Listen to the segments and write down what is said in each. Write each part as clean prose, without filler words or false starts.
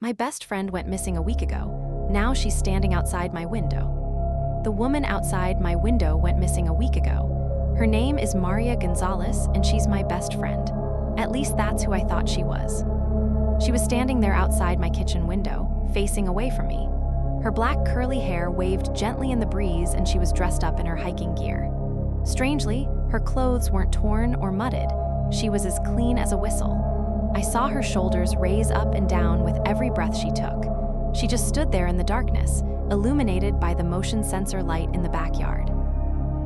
My best friend went missing a week ago. Now she's standing outside my window. The woman outside my window went missing a week ago. Her name is Maria Gonzales, and she's my best friend. At least that's who I thought she was. She was standing there outside my kitchen window, facing away from me. Her black curly hair waved gently in the breeze, and she was dressed up in her hiking gear. Strangely, her clothes weren't torn or mudded. She was as clean as a whistle. I saw her shoulders raise up and down with every breath she took. She just stood there in the darkness, illuminated by the motion sensor light in the backyard.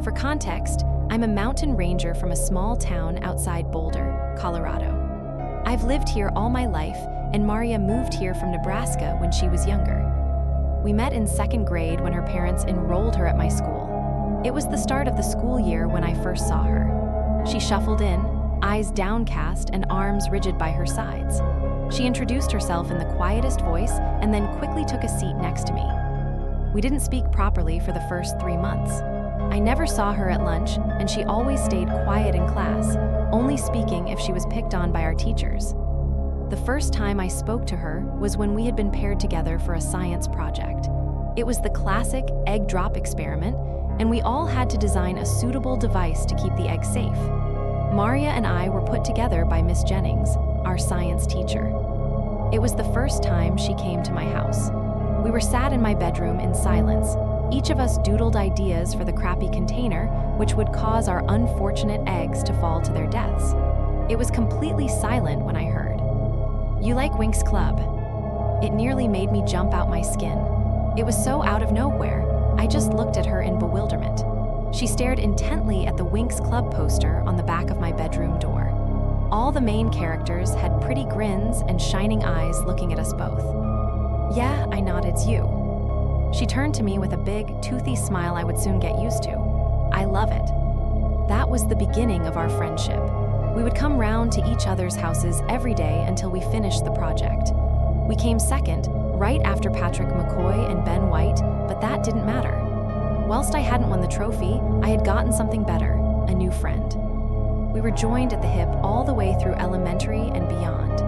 For context, I'm a mountain ranger from a small town outside Boulder, Colorado. I've lived here all my life, and Maria moved here from Nebraska when she was younger. We met in second grade when her parents enrolled her at my school. It was the start of the school year when I first saw her. She shuffled in, eyes downcast and arms rigid by her sides. She introduced herself in the quietest voice and then quickly took a seat next to me. We didn't speak properly for the first 3 months. I never saw her at lunch, and she always stayed quiet in class, only speaking if she was picked on by our teachers. The first time I spoke to her was when we had been paired together for a science project. It was the classic egg drop experiment, and we all had to design a suitable device to keep the egg safe. Maria and I were put together by Miss Jennings, our science teacher. It was the first time she came to my house. We were sat in my bedroom in silence. Each of us doodled ideas for the crappy container, which would cause our unfortunate eggs to fall to their deaths. It was completely silent when I heard, "You like Winx Club?" It nearly made me jump out my skin. It was so out of nowhere, I just looked at her in bewilderment. She stared intently at the Winx Club poster on the back of my bedroom door. All the main characters had pretty grins and shining eyes looking at us both. "Yeah," I nodded, "it's you." She turned to me with a big, toothy smile I would soon get used to. "I love it." That was the beginning of our friendship. We would come round to each other's houses every day until we finished the project. We came second, right after Patrick McCoy and Ben White, but that didn't matter. Whilst I hadn't won the trophy, I had gotten something better, a new friend. We were joined at the hip all the way through elementary and beyond.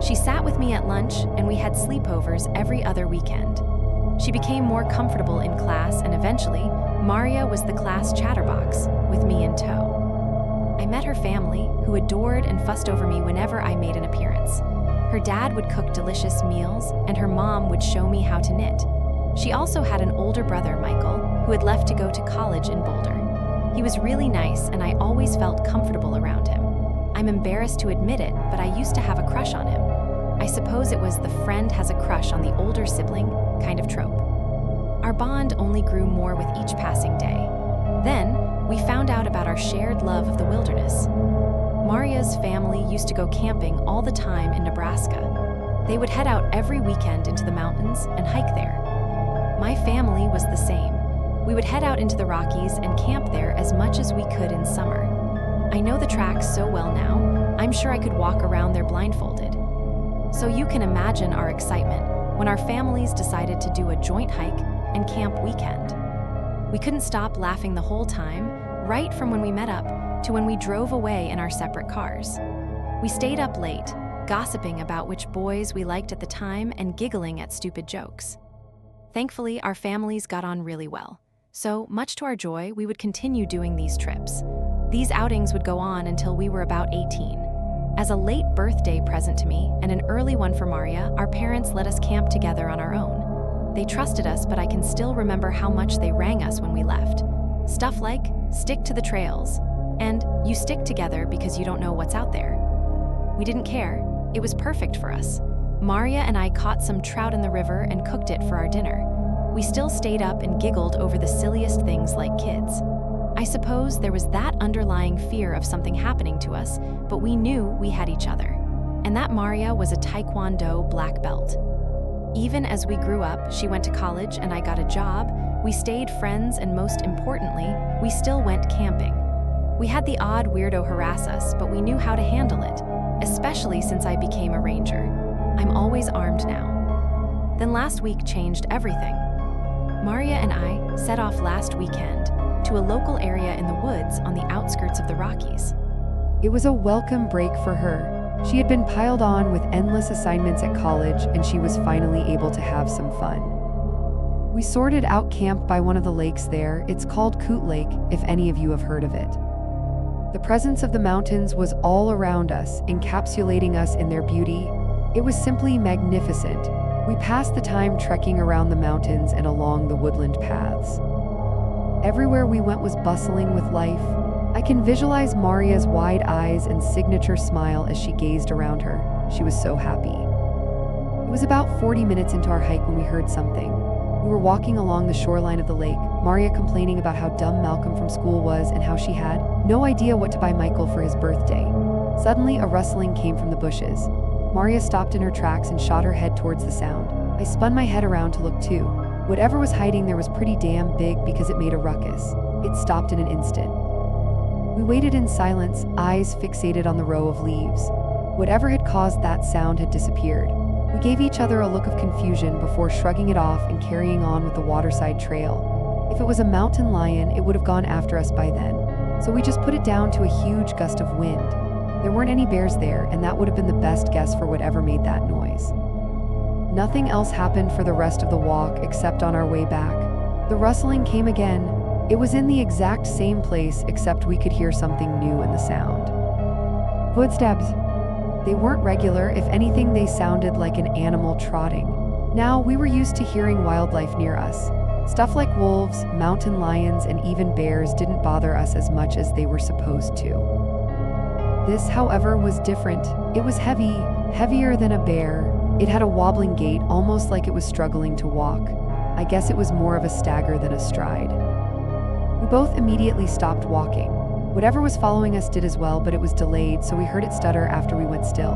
She sat with me at lunch, and we had sleepovers every other weekend. She became more comfortable in class, and eventually, Maria was the class chatterbox, with me in tow. I met her family, who adored and fussed over me whenever I made an appearance. Her dad would cook delicious meals, and her mom would show me how to knit. She also had an older brother, Michael, who had left to go to college in Boulder. He was really nice, and I always felt comfortable around him. I'm embarrassed to admit it, but I used to have a crush on him. I suppose it was the friend has a crush on the older sibling kind of trope. Our bond only grew more with each passing day. Then, we found out about our shared love of the wilderness. Maria's family used to go camping all the time in Nebraska. They would head out every weekend into the mountains and hike there. My family was the same. We would head out into the Rockies and camp there as much as we could in summer. I know the tracks so well now, I'm sure I could walk around there blindfolded. So you can imagine our excitement when our families decided to do a joint hike and camp weekend. We couldn't stop laughing the whole time, right from when we met up to when we drove away in our separate cars. We stayed up late, gossiping about which boys we liked at the time and giggling at stupid jokes. Thankfully, our families got on really well. So, much to our joy, we would continue doing these trips. These outings would go on until we were about 18. As a late birthday present to me and an early one for Maria, our parents let us camp together on our own. They trusted us, but I can still remember how much they rang us when we left. Stuff like, "Stick to the trails," and "You stick together because you don't know what's out there." We didn't care. It was perfect for us. Maria and I caught some trout in the river and cooked it for our dinner. We still stayed up and giggled over the silliest things like kids. I suppose there was that underlying fear of something happening to us, but we knew we had each other. And that Maria was a Taekwondo black belt. Even as we grew up, she went to college and I got a job, we stayed friends, and most importantly, we still went camping. We had the odd weirdo harass us, but we knew how to handle it, especially since I became a ranger. I'm always armed now. Then last week changed everything. Maria and I set off last weekend to a local area in the woods on the outskirts of the Rockies. It was a welcome break for her. She had been piled on with endless assignments at college, and she was finally able to have some fun. We sorted out camp by one of the lakes there. It's called Coot Lake, if any of you have heard of it. The presence of the mountains was all around us, encapsulating us in their beauty. It was simply magnificent. We passed the time trekking around the mountains and along the woodland paths. Everywhere we went was bustling with life. I can visualize Maria's wide eyes and signature smile as she gazed around her. She was so happy. It was about 40 minutes into our hike when we heard something. We were walking along the shoreline of the lake, Maria complaining about how dumb Malcolm from school was and how she had no idea what to buy Michael for his birthday. Suddenly, a rustling came from the bushes. Maria stopped in her tracks and shot her head towards the sound. I spun my head around to look too. Whatever was hiding there was pretty damn big because it made a ruckus. It stopped in an instant. We waited in silence, eyes fixated on the row of leaves. Whatever had caused that sound had disappeared. We gave each other a look of confusion before shrugging it off and carrying on with the waterside trail. If it was a mountain lion, it would have gone after us by then. So we just put it down to a huge gust of wind. There weren't any bears there, and that would have been the best guess for whatever made that noise. Nothing else happened for the rest of the walk except on our way back. The rustling came again. It was in the exact same place, except we could hear something new in the sound. Footsteps. They weren't regular. If anything, they sounded like an animal trotting. Now, we were used to hearing wildlife near us. Stuff like wolves, mountain lions, and even bears didn't bother us as much as they were supposed to. This, however, was different. It was heavy, heavier than a bear. It had a wobbling gait, almost like it was struggling to walk. I guess it was more of a stagger than a stride. We both immediately stopped walking. Whatever was following us did as well, but it was delayed, so we heard it stutter after we went still.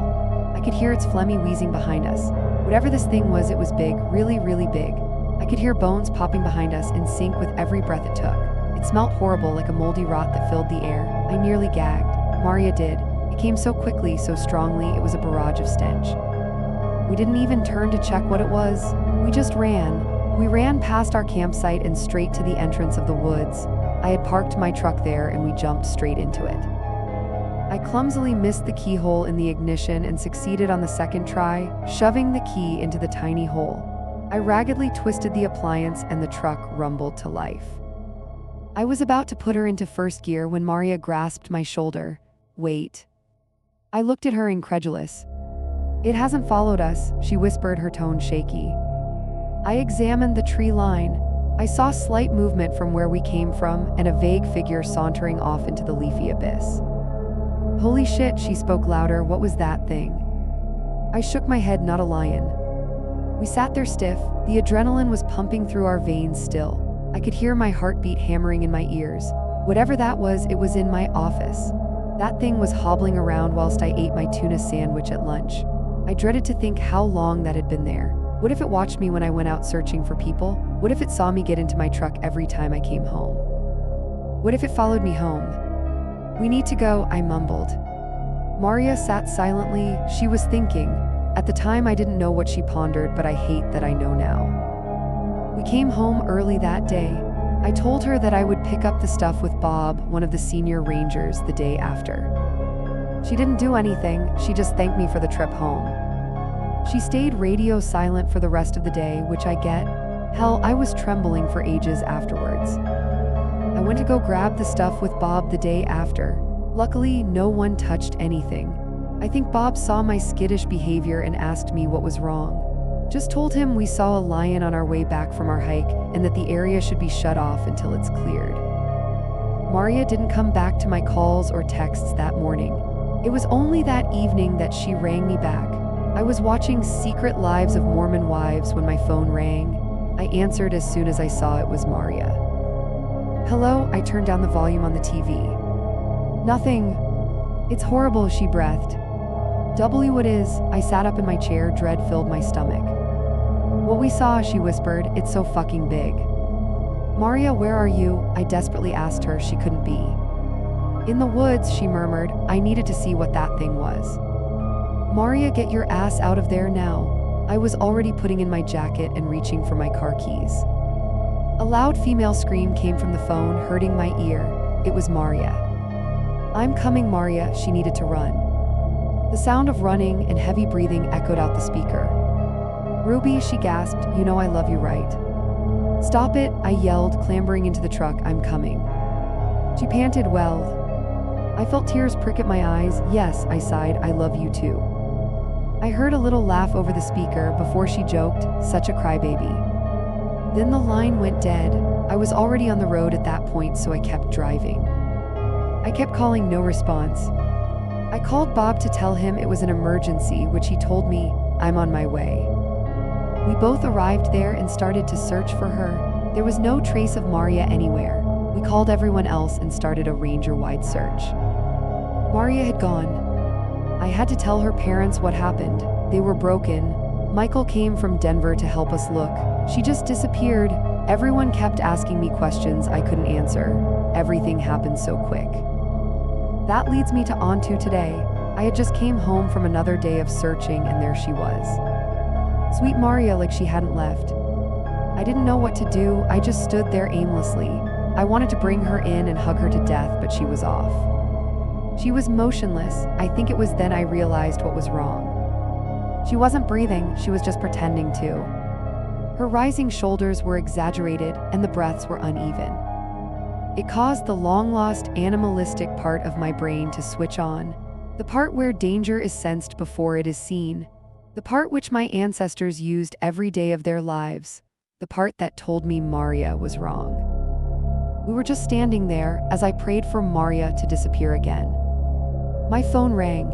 I could hear its phlegmy wheezing behind us. Whatever this thing was, it was big, really, really big. I could hear bones popping behind us in sync with every breath it took. It smelled horrible, like a moldy rot that filled the air. I nearly gagged. Maria did. It came so quickly, so strongly, it was a barrage of stench. We didn't even turn to check what it was. We just ran. We ran past our campsite and straight to the entrance of the woods. I had parked my truck there and we jumped straight into it. I clumsily missed the keyhole in the ignition and succeeded on the second try, shoving the key into the tiny hole. I raggedly twisted the appliance and the truck rumbled to life. I was about to put her into first gear when Maria grasped my shoulder. Wait. I looked at her incredulous. It hasn't followed us, she whispered, her tone shaky. I examined the tree line. I saw slight movement from where we came from and a vague figure sauntering off into the leafy abyss. Holy shit, she spoke louder. What was that thing? I shook my head. Not a lion. We sat there stiff. The adrenaline was pumping through our veins still. I could hear my heartbeat hammering in my ears. Whatever that was, it was in my office. That thing was hobbling around whilst I ate my tuna sandwich at lunch. I dreaded to think how long that had been there. What if it watched me when I went out searching for people? What if it saw me get into my truck every time I came home? What if it followed me home? We need to go, I mumbled. Maria sat silently. She was thinking. At the time, I didn't know what she pondered, but I hate that I know now. We came home early that day. I told her that I would pick up the stuff with Bob, one of the senior rangers, the day after. She didn't do anything. She just thanked me for the trip home. She stayed radio silent for the rest of the day, which I get. Hell, I was trembling for ages afterwards. I went to go grab the stuff with Bob the day after. Luckily, no one touched anything. I think Bob saw my skittish behavior and asked me what was wrong. Just told him we saw a lion on our way back from our hike and that the area should be shut off until it's cleared. Maria didn't come back to my calls or texts that morning. It was only that evening that she rang me back. I was watching Secret Lives of Mormon Wives when my phone rang. I answered as soon as I saw it was Maria. Hello, I turned down the volume on the TV. Nothing. It's horrible, she breathed. What is? I sat up in my chair, dread filled my stomach. What we saw, she whispered, it's so fucking big. Maria, where are you? I desperately asked her. She couldn't be. In the woods, she murmured. I needed to see what that thing was. Maria, get your ass out of there now. I was already putting in my jacket and reaching for my car keys. A loud female scream came from the phone, hurting my ear. It was Maria. I'm coming, Maria. She needed to run. The sound of running and heavy breathing echoed out the speaker. "Ruby," she gasped, "you know I love you, right?" "Stop it," I yelled, clambering into the truck. "I'm coming." She panted, "Well." I felt tears prick at my eyes. "Yes," I sighed, "I love you too." I heard a little laugh over the speaker before she joked, "Such a crybaby." Then the line went dead. I was already on the road at that point, so I kept driving. I kept calling, no response. I called Bob to tell him it was an emergency, which he told me, "I'm on my way." We both arrived there and started to search for her. There was no trace of Maria anywhere. We called everyone else and started a ranger-wide search. Maria had gone. I had to tell her parents what happened. They were broken. Michael came from Denver to help us look. She just disappeared. Everyone kept asking me questions I couldn't answer. Everything happened so quick. That leads me to onto today. I had just came home from another day of searching, and there she was. Sweet Maria, like she hadn't left. I didn't know what to do. I just stood there aimlessly. I wanted to bring her in and hug her to death, but she was off. She was motionless. I think it was then I realized what was wrong. She wasn't breathing, she was just pretending to. Her rising shoulders were exaggerated, and the breaths were uneven. It caused the long-lost animalistic part of my brain to switch on, the part where danger is sensed before it is seen, the part which my ancestors used every day of their lives, the part that told me Maria was wrong. We were just standing there as I prayed for Maria to disappear again. My phone rang.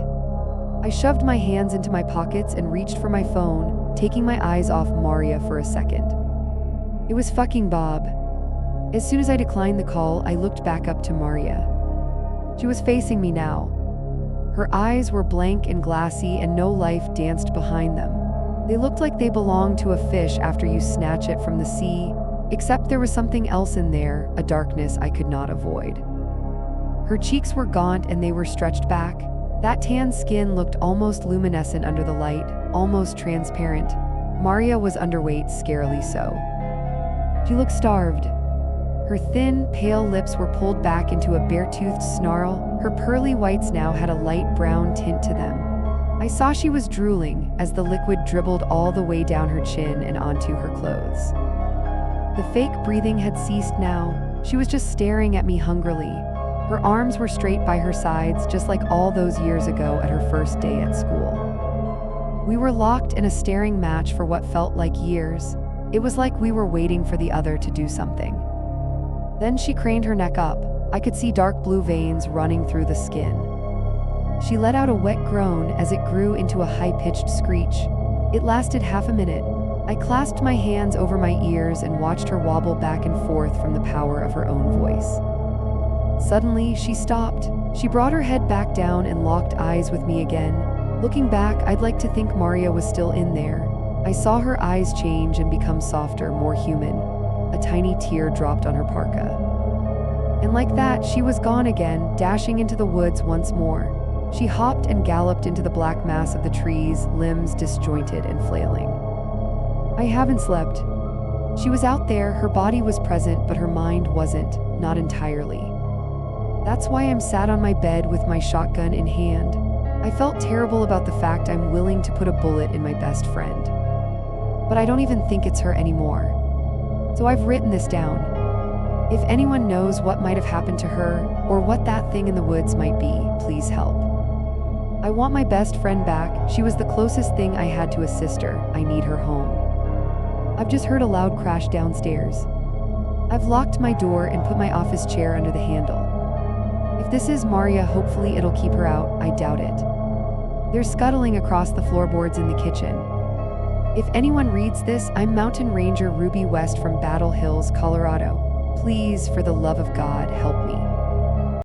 I shoved my hands into my pockets and reached for my phone, taking my eyes off Maria for a second. It was fucking Bob. As soon as I declined the call, I looked back up to Maria. She was facing me now. Her eyes were blank and glassy, and no life danced behind them. They looked like they belonged to a fish after you snatch it from the sea, except there was something else in there, a darkness I could not avoid. Her cheeks were gaunt and they were stretched back. That tan skin looked almost luminescent under the light, almost transparent. Maria was underweight, scarily so. She looked starved. Her thin, pale lips were pulled back into a bare-toothed snarl. Her pearly whites now had a light brown tint to them. I saw she was drooling as the liquid dribbled all the way down her chin and onto her clothes. The fake breathing had ceased now. She was just staring at me hungrily. Her arms were straight by her sides, just like all those years ago at her first day at school. We were locked in a staring match for what felt like years. It was like we were waiting for the other to do something. Then she craned her neck up. I could see dark blue veins running through the skin. She let out a wet groan as it grew into a high-pitched screech. It lasted half a minute. I clasped my hands over my ears and watched her wobble back and forth from the power of her own voice. Suddenly, she stopped. She brought her head back down and locked eyes with me again. Looking back, I'd like to think Maria was still in there. I saw her eyes change and become softer, more human. A tiny tear dropped on her parka. And like that, she was gone again, dashing into the woods once more. She hopped and galloped into the black mass of the trees, limbs disjointed and flailing. I haven't slept. She was out there, her body was present, but her mind wasn't, not entirely. That's why I'm sat on my bed with my shotgun in hand. I felt terrible about the fact I'm willing to put a bullet in my best friend. But I don't even think it's her anymore. So I've written this down. If anyone knows what might have happened to her, or what that thing in the woods might be, please help. I want my best friend back. She was the closest thing I had to a sister. I need her home. I've just heard a loud crash downstairs. I've locked my door and put my office chair under the handle. If this is Maria, hopefully it'll keep her out. I doubt it. They're scuttling across the floorboards in the kitchen. If anyone reads this, I'm Mountain Ranger Ruby West from Battle Hills, Colorado. Please, for the love of God, help me.